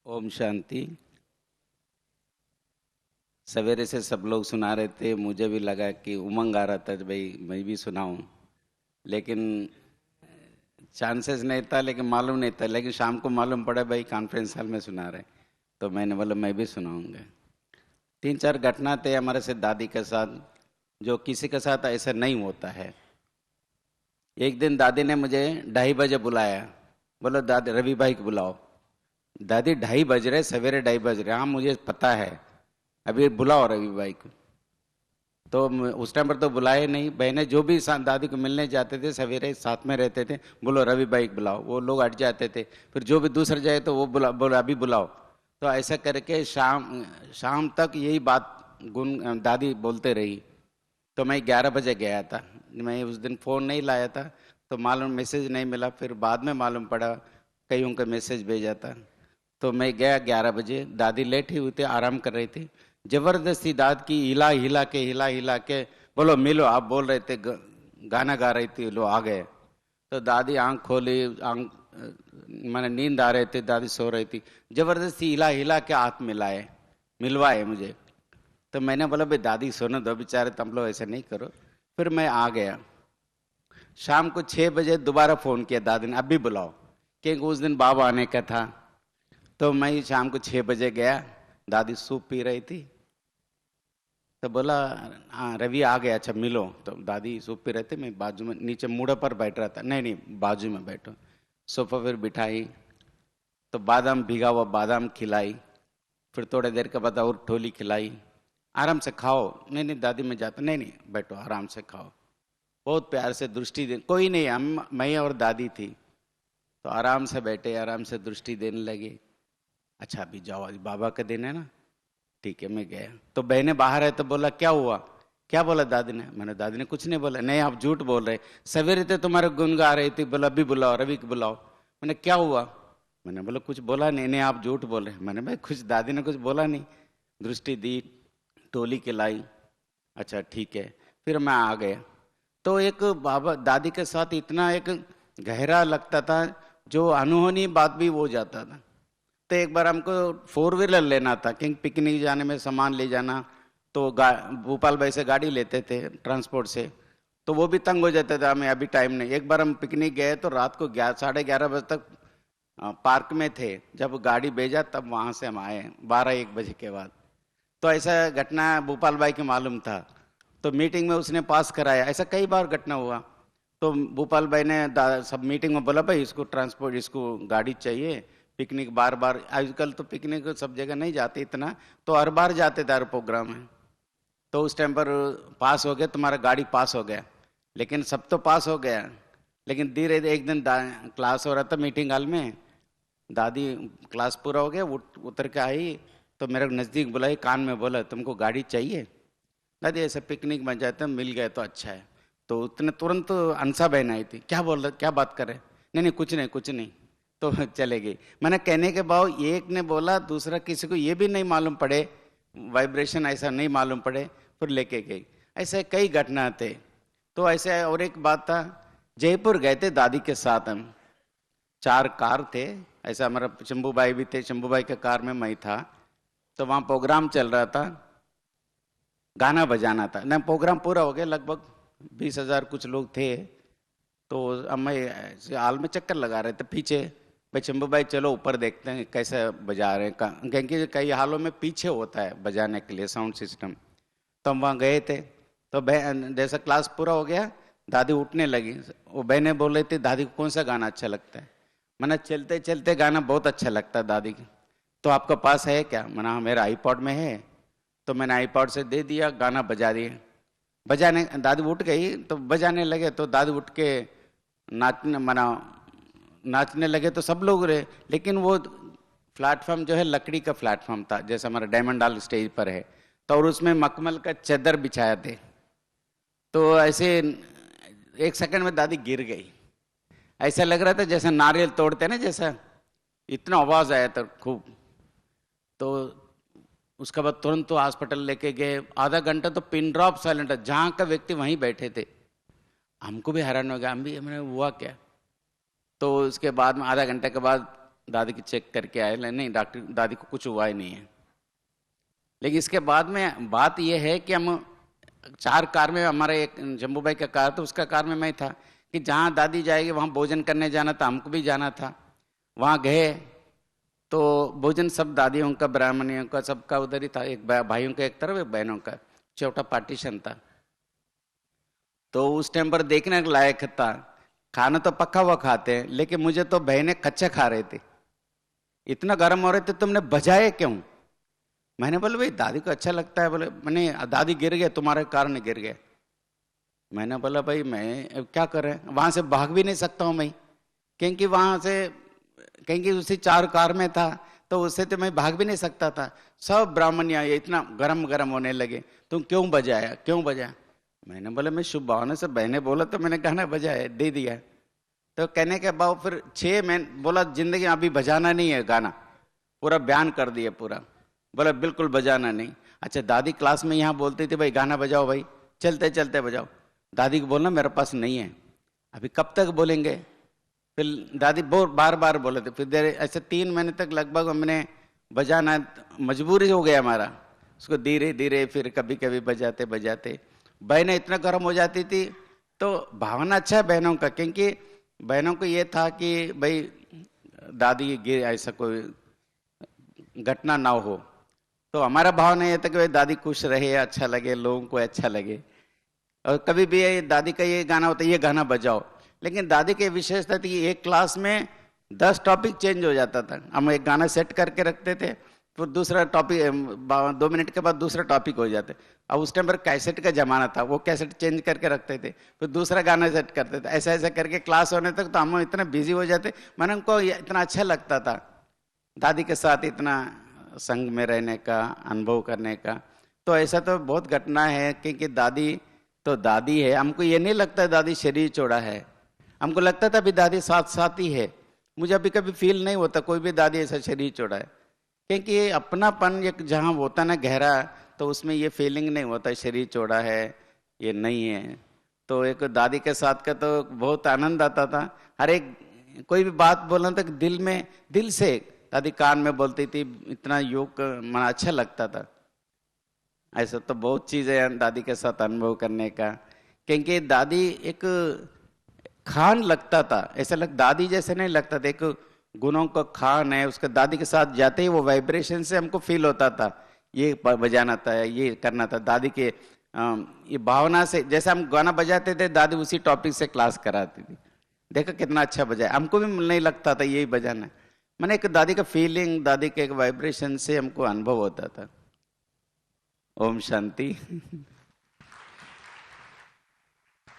ओम शांति। सवेरे से सब लोग सुना रहे थे, मुझे भी लगा कि उमंग आ रहा था भाई मैं भी सुनाऊं, लेकिन चांसेस नहीं था, लेकिन मालूम नहीं था। लेकिन शाम को मालूम पड़ा भाई कॉन्फ्रेंस हॉल में सुना रहे, तो मैंने बोला मैं भी सुनाऊंगा। 3-4 घटना थे हमारे से दादी के साथ, जो किसी के साथ ऐसा नहीं होता है। एक दिन दादी ने मुझे 2:30 बजे बुलाया, बोलो दादी रवि भाई को बुलाओ। दादी 2:30 बज रहे, सवेरे 2:30 बज रहे। हाँ मुझे पता है, अभी बुलाओ रवि भाई को। तो उस टाइम पर तो बुलाए नहीं। बहनें जो भी दादी को मिलने जाते थे सवेरे साथ में रहते थे, बोलो रवि भाई को बुलाओ, वो लोग हट जाते थे। फिर जो भी दूसरा जाए तो वो बोलो अभी बुलाओ। तो ऐसा करके शाम शाम तक यही बात गुन दादी बोलते रही। तो मैं 11 बजे गया था, मैं उस दिन फ़ोन नहीं लाया था, तो मालूम मैसेज नहीं मिला। फिर बाद में मालूम पड़ा कईयों का मैसेज भेजा था। तो मैं गया 11 बजे, दादी लेटी हुई थी, आराम कर रही थी। जबरदस्ती दाद की हिला हिला के बोलो मिलो, आप बोल रहे थे, गाना गा रही थी, लो आ गए। तो दादी आंख खोली, आंख मैंने नींद आ रहे थे, दादी सो रही थी। जबरदस्ती हिला हिला के हाथ मिलवाए मुझे। तो मैंने बोला भाई दादी सोने दो बेचारे, तुम लोग ऐसे नहीं करो। फिर मैं आ गया। शाम को 6 बजे दोबारा फ़ोन किया दादी ने, अभी बुलाओ, क्योंकि उस दिन बाबा आने का था। तो मैं शाम को 6 बजे गया, दादी सूप पी रही थी। तो बोला हाँ रवि आ गया, अच्छा मिलो। तो दादी सूप पी रहे थे, मैं बाजू में नीचे मुड़ा पर बैठ रहा था, नहीं नहीं बाजू में बैठो। सोफा फिर बिठाई, तो बादाम भिगा हुआ बादाम खिलाई। फिर थोड़ी देर के बाद और ठोली खिलाई। आराम से खाओ, नहीं नहीं दादी मैं जाता, नहीं नहीं बैठो आराम से खाओ। बहुत प्यार से दृष्टि दे, कोई नहीं, हम मैं और दादी थी। तो आराम से बैठे, आराम से दृष्टि देने लगे। अच्छा अभी जाओ, आज बाबा का दिन है ना। ठीक है, मैं गया। तो बहने बाहर है, तो बोला क्या हुआ, क्या बोला दादी ने। मैंने दादी ने कुछ नहीं बोला। नहीं आप झूठ बोल रहे, सवेरे थे तुम्हारे गुन गा रही थी, बोला अभी बुलाओ रवि को बुलाओ। मैंने क्या हुआ, मैंने बोला कुछ बोला नहीं। नहीं आप झूठ बोल रहे। मैंने भाई कुछ दादी ने कुछ बोला नहीं। दृष्टि दी, टोली खिलाई। अच्छा ठीक है, फिर मैं आ गया। तो एक बाबा दादी के साथ इतना एक गहरा लगता था, जो अनहोनी बात भी हो जाता था। तो एक बार हमको 4 व्हीलर लेना था, क्योंकि पिकनिक जाने में सामान ले जाना। तो भोपाल भाई से गाड़ी लेते थे ट्रांसपोर्ट से, तो वो भी तंग हो जाता था, हमें अभी टाइम नहीं। एक बार हम पिकनिक गए तो रात को 11:30 बजे तक पार्क में थे। जब गाड़ी भेजा तब वहाँ से हम आए 12-1 बजे के बाद। तो ऐसा घटना भोपाल भाई के मालूम था, तो मीटिंग में उसने पास कराया। ऐसा कई बार घटना हुआ। तो भोपाल भाई ने सब मीटिंग में बोला भाई इसको ट्रांसपोर्ट, इसको गाड़ी चाहिए। पिकनिक बार बार, आजकल तो पिकनिक सब जगह नहीं जाते इतना, तो हर बार जाते थे हर प्रोग्राम में। तो उस टाइम पर पास हो गया, तुम्हारा गाड़ी पास हो गया। लेकिन सब तो पास हो गया, लेकिन धीरे धीरे एक दिन क्लास हो रहा था मीटिंग हॉल में। दादी क्लास पूरा हो गया, उतर के आई, तो मेरे नज़दीक बुलाई, कान में बोला तुमको गाड़ी चाहिए। दादी ऐसे पिकनिक में जाते मिल गए तो अच्छा है। तो उतने तुरंत अंसा बहन आई थी, क्या बोल रहे, क्या बात कर रहे। नहीं नहीं कुछ नहीं कुछ नहीं। तो चले गई। मैंने कहने के बाद एक ने बोला, दूसरा किसी को ये भी नहीं मालूम पड़े, वाइब्रेशन ऐसा नहीं मालूम पड़े, फिर लेके गई। ऐसे कई घटना थे। तो ऐसे और एक बात था, जयपुर गए थे दादी के साथ हम, 4 कार थे। ऐसा हमारा शंभू भाई भी थे, शंभू भाई के कार में मैं था। तो वहाँ प्रोग्राम चल रहा था, गाना बजाना था ना। प्रोग्राम पूरा हो गया, लगभग 20,000 कुछ लोग थे। तो हम हाल में चक्कर लगा रहे थे पीछे, भाई शंभू भाई चलो ऊपर देखते हैं कैसे बजा रहे हैं, क्योंकि कई हालों में पीछे होता है बजाने के लिए साउंड सिस्टम। तो हम वहाँ गए थे। तो जैसा क्लास पूरा हो गया, दादी उठने लगी। वो बहनें बोल रही थी दादी को कौन सा गाना अच्छा लगता है। मैंने चलते चलते गाना बहुत अच्छा लगता है दादी की। तो आपके पास है क्या, मैंने हाँ मेरा आईपॉड में है। तो मैंने आईपॉड से दे दिया, गाना बजा दिए। बजाने दादी उठ गई तो बजाने लगे, तो दादी उठ के नाचने लगे। तो सब लोग रहे, लेकिन वो प्लेटफॉर्म जो है लकड़ी का प्लेटफॉर्म था, जैसे हमारा डायमंड हॉल स्टेज पर है। तो और उसमें मखमल का चादर बिछाया थे। तो ऐसे 1 सेकंड में दादी गिर गई। ऐसा लग रहा था जैसे नारियल तोड़ते ना, जैसा इतना आवाज आया था खूब। तो उसके बाद तुरंत तो हॉस्पिटल लेके गए। आधा घंटा तो पिन ड्रॉप साइलेंट, जहाँ का व्यक्ति वहीं बैठे थे। हमको भी हैरान हो गया, हम भी, मैंने हुआ क्या। तो उसके बाद में आधा घंटे के बाद दादी की चेक करके आए, नहीं डॉक्टर दादी को कुछ हुआ ही नहीं है। लेकिन इसके बाद में बात यह है कि हम 4 कार में, हमारा एक जम्बू भाई का कार था, उसका कार में मैं था कि जहाँ दादी जाएगी वहाँ भोजन करने जाना था, हमको भी जाना था। वहाँ गए तो भोजन सब दादियों का, ब्राह्मणियों का, सबका उधर ही था, एक भाइयों का एक तरफ, एक बहनों का, छोटा पार्टीशन था। तो उस टाइम पर देखने के लायक था। खाना तो पक्का हुआ खाते हैं, लेकिन मुझे तो बहनें कच्चे खा रहे थे, इतना गर्म हो रहे थे, तुमने बजाए क्यों? मैंने बोला भाई दादी को अच्छा लगता है। बोले मैंने दादी गिर गए, तुम्हारे कारण गिर गए। मैंने बोला भाई मैं क्या करें, वहां से भाग भी नहीं सकता हूँ मैं, क्योंकि वहां से, क्योंकि उसी 4 कार में था, तो उससे तो मैं भाग भी नहीं सकता था। सब ब्राह्मण ये इतना गरम गरम होने लगे, तुम क्यों बजाया, क्यों बजाया? मैंने बोला मैं शुभ भावना से, बहने बोला तो मैंने गाना बजाया, दे दिया। तो कहने के बाद फिर 6 महीने बोला जिंदगी अभी बजाना नहीं है गाना, पूरा बयान कर दिया पूरा। बोला बिल्कुल बजाना नहीं। अच्छा दादी क्लास में यहाँ बोलती थी भाई गाना बजाओ, भाई चलते चलते बजाओ। दादी को बोलना मेरे पास नहीं है, अभी कब तक बोलेंगे? फिर दादी बार बार बोले थे। फिर देर ऐसे 3 महीने तक लगभग हमने बजाना, मजबूरी हो गया हमारा, उसको धीरे धीरे फिर कभी कभी बजाते बजाते। बहनें इतना गर्म हो जाती थी, तो भावना अच्छा है बहनों का, क्योंकि बहनों को ये था कि भाई दादी गिर, ऐसा कोई घटना ना हो। तो हमारा भाव नहीं था कि भाई दादी खुश रहे, अच्छा लगे, लोगों को अच्छा लगे। और कभी भी दादी का ये गाना होता है, ये गाना बजाओ। लेकिन दादी की विशेषता थी कि एक क्लास में 10 टॉपिक चेंज हो जाता था। हम एक गाना सेट करके रखते थे, फिर दूसरा टॉपिक 2 मिनट के बाद दूसरा टॉपिक हो जाते। अब उस टाइम पर कैसेट का जमाना था, वो कैसेट चेंज करके रखते थे, फिर दूसरा गाना सेट करते थे। ऐसा ऐसा करके क्लास होने तक तो हम इतना बिजी हो जाते, मैंने उनको इतना अच्छा लगता था दादी के साथ इतना संग में रहने का, अनुभव करने का। तो ऐसा तो बहुत घटना है, क्योंकि दादी तो दादी है, हमको ये नहीं लगता दादी शरीर छोड़ा है, हमको लगता था अभी दादी साथ साथ ही है। मुझे अभी कभी फील नहीं होता कोई भी दादी ऐसा शरीर छोड़ा है, क्योंकि ये अपनापन एक जहाँ होता ना गहरा, तो उसमें ये फीलिंग नहीं होता शरीर छोड़ा है, ये नहीं है। तो एक दादी के साथ का तो बहुत आनंद आता था। हर एक कोई भी बात बोलना तक दिल में, दिल से दादी कान में बोलती थी, इतना योग मन अच्छा लगता था। ऐसा तो बहुत चीज़ें हैं दादी के साथ अनुभव करने का, क्योंकि दादी एक खान लगता था, ऐसा दादी जैसे नहीं लगता था, एक गुणों का खान है उसका। दादी के साथ जाते ही वो वाइब्रेशन से हमको फील होता था, ये बजाना था, ये करना था। दादी के ये भावना से, जैसे हम गाना बजाते थे, दादी उसी टॉपिक से क्लास कराती थी। देखो कितना अच्छा बजाया, हमको भी नहीं लगता था यही बजाना। मैंने एक दादी का फीलिंग, दादी के एक वाइब्रेशन से हमको अनुभव होता था। ओम शांति।